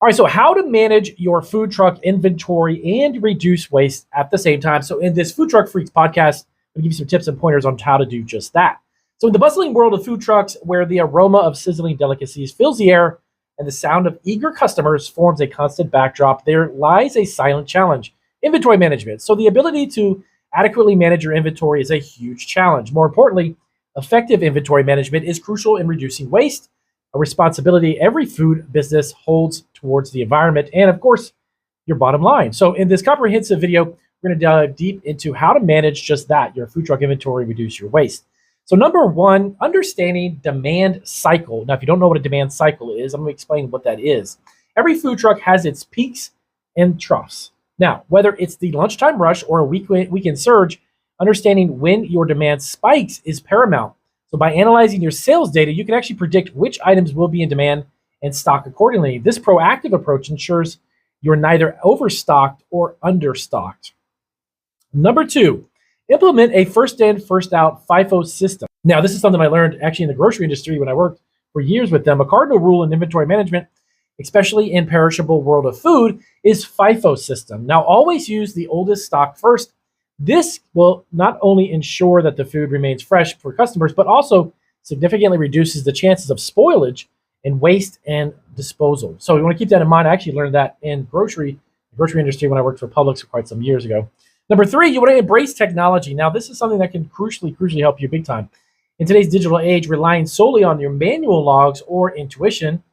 All right, so how to manage your food truck inventory and reduce waste at the same time. So in this Food Truck Freaks podcast, I'm gonna give you some tips and pointers on how to do just that. So in the bustling world of food trucks, where the aroma of sizzling delicacies fills the air and the sound of eager customers forms a constant backdrop, there lies a silent challenge: inventory management. So the ability to adequately manage your inventory is a huge challenge. More importantly, effective inventory management is crucial in reducing waste, a responsibility every food business holds towards the environment and, of course, your bottom line. So in this comprehensive video, we're going to dive deep into how to manage just that, your food truck inventory, reduce your waste. So number one, understanding demand cycle. Now, if you don't know what a demand cycle is, I'm going to explain what that is. Every food truck has its peaks and troughs. Now, whether it's the lunchtime rush or a weekend surge, understanding when your demand spikes is paramount. So by analyzing your sales data, you can actually predict which items will be in demand and stock accordingly. This proactive approach ensures you're neither overstocked or understocked. Number two, implement a first in, first out FIFO system. Now, this is something I learned actually in the grocery industry when I worked for years with them. A cardinal rule in inventory management, especially in perishable world of food, is FIFO system. Now, always use the oldest stock first. This will not only ensure that the food remains fresh for customers, but also significantly reduces the chances of spoilage and waste and disposal. So you want to keep that in mind. I actually learned that in the grocery industry when I worked for Publix quite some years ago. Number three, you want to embrace technology. Now, this is something that can crucially help you big time. In today's digital age, relying solely on your manual logs or intuition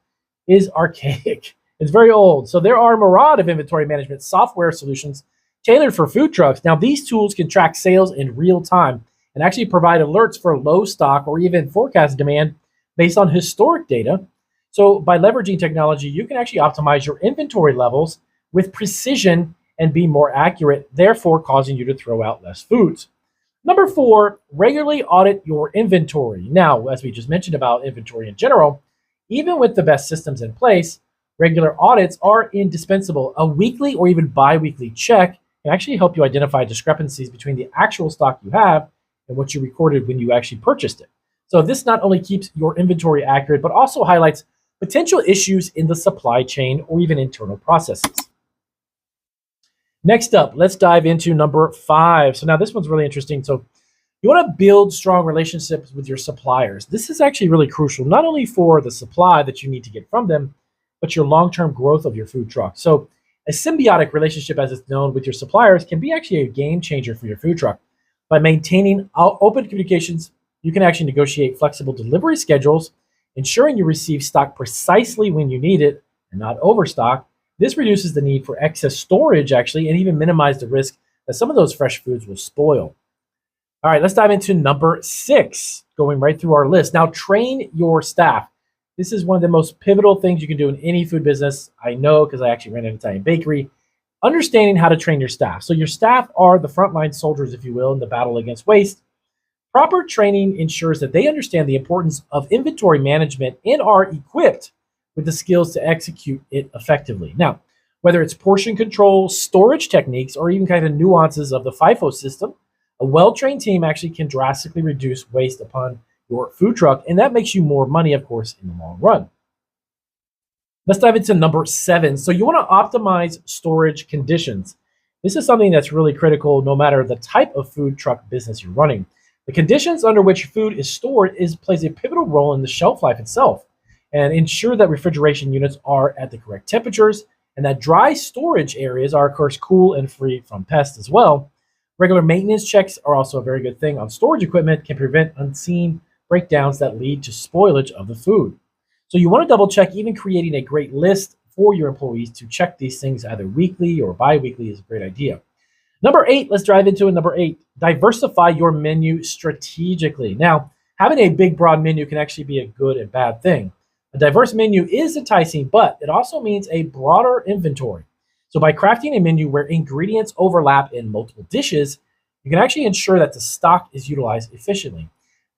is archaic. It's very old. So there are a myriad of inventory management software solutions tailored for food trucks. Now, these tools can track sales in real time and actually provide alerts for low stock or even forecast demand based on historic data. So by leveraging technology, you can actually optimize your inventory levels with precision and be more accurate, therefore causing you to throw out less foods. Number four, regularly audit your inventory. Now, as we just mentioned about inventory in general, even with the best systems in place, regular audits are indispensable. A weekly or even bi-weekly check can actually help you identify discrepancies between the actual stock you have and what you recorded when you actually purchased it. So this not only keeps your inventory accurate, but also highlights potential issues in the supply chain or even internal processes. Next up, let's dive into number five. So now this one's really interesting. So you want to build strong relationships with your suppliers. This is actually really crucial, not only for the supply that you need to get from them, but your long-term growth of your food truck. So a symbiotic relationship, as it's known, with your suppliers can be actually a game changer for your food truck. By maintaining open communications, you can actually negotiate flexible delivery schedules, ensuring you receive stock precisely when you need it and not overstock. This reduces the need for excess storage, actually, and even minimize the risk that some of those fresh foods will spoil. All right, let's dive into number six, going right through our list. Now, train your staff. This is one of the most pivotal things you can do in any food business. I know because I actually ran an Italian bakery. Understanding how to train your staff. So your staff are the frontline soldiers, if you will, in the battle against waste. Proper training ensures that they understand the importance of inventory management and are equipped with the skills to execute it effectively. Now, whether it's portion control, storage techniques, or even kind of nuances of the FIFO system, a well-trained team actually can drastically reduce waste upon your food truck, and that makes you more money, of course, in the long run. Let's dive into number seven. So you want to optimize storage conditions. This is something that's really critical no matter the type of food truck business you're running. The conditions under which food is stored plays a pivotal role in the shelf life itself, and ensure that refrigeration units are at the correct temperatures and that dry storage areas are, of course, cool and free from pests as well. Regular maintenance checks are also a very good thing on storage equipment, can prevent unseen breakdowns that lead to spoilage of the food. So you want to double check, even creating a great list for your employees to check these things either weekly or bi-weekly is a great idea. Number eight, let's dive into it. Number eight, diversify your menu strategically. Now, having a big, broad menu can actually be a good and bad thing. A diverse menu is enticing, but it also means a broader inventory. So by crafting a menu where ingredients overlap in multiple dishes, you can actually ensure that the stock is utilized efficiently.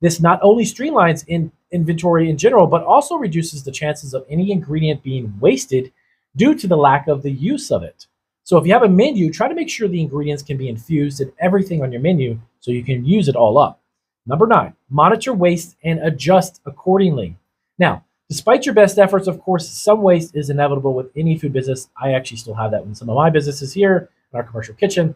This not only streamlines inventory in general, but also reduces the chances of any ingredient being wasted due to the lack of the use of it. So if you have a menu, try to make sure the ingredients can be infused in everything on your menu so you can use it all up. Number nine, monitor waste and adjust accordingly. Now, Despite your best efforts, of course, some waste is inevitable with any food business. I actually still have that in some of my businesses here in our commercial kitchen.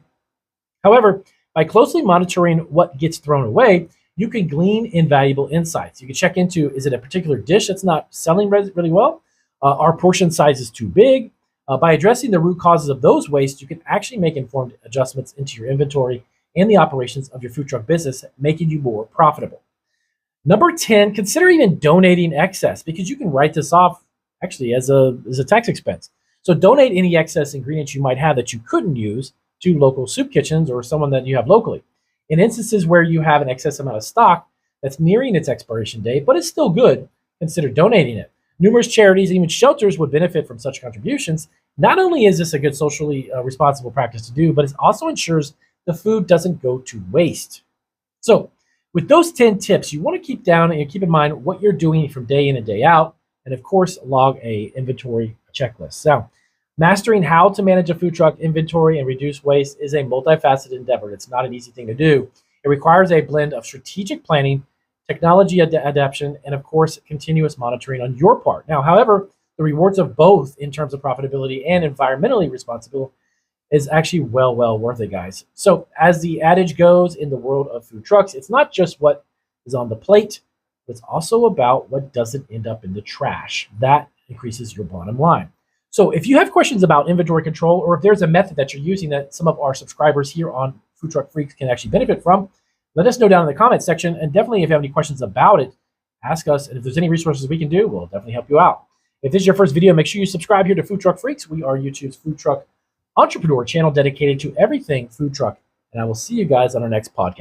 However, by closely monitoring what gets thrown away, you can glean invaluable insights. You can check into, is it a particular dish that's not selling really well? Are portion sizes too big? By addressing the root causes of those wastes, you can actually make informed adjustments into your inventory and the operations of your food truck business, making you more profitable. Number 10, consider even donating excess, because you can write this off actually as a tax expense. So donate any excess ingredients you might have that you couldn't use to local soup kitchens or someone that you have locally. In instances where you have an excess amount of stock that's nearing its expiration date, but it's still good, consider donating it. Numerous charities, even shelters, would benefit from such contributions. Not only is this a good socially responsible practice to do, but it also ensures the food doesn't go to waste. So with those 10 tips, you want to keep down and keep in mind what you're doing from day in and day out, and of course, log a inventory checklist. Now, mastering how to manage a food truck inventory and reduce waste is a multifaceted endeavor. It's not an easy thing to do. It requires a blend of strategic planning, technology adaptation, and of course, continuous monitoring on your part. Now, however, the rewards of both in terms of profitability and environmentally responsible is actually well worth it, guys. So as the adage goes in the world of food trucks, it's not just what is on the plate, but it's also about what doesn't end up in the trash. That increases your bottom line. So if you have questions about inventory control, or if there's a method that you're using that some of our subscribers here on Food Truck Freaks can actually benefit from, let us know down in the comments section. And definitely if you have any questions about it, ask us. And if there's any resources we can do, we'll definitely help you out. If this is your first video, make sure you subscribe here to Food Truck Freaks. We are YouTube's food truck entrepreneur channel dedicated to everything food truck. And I will see you guys on our next podcast.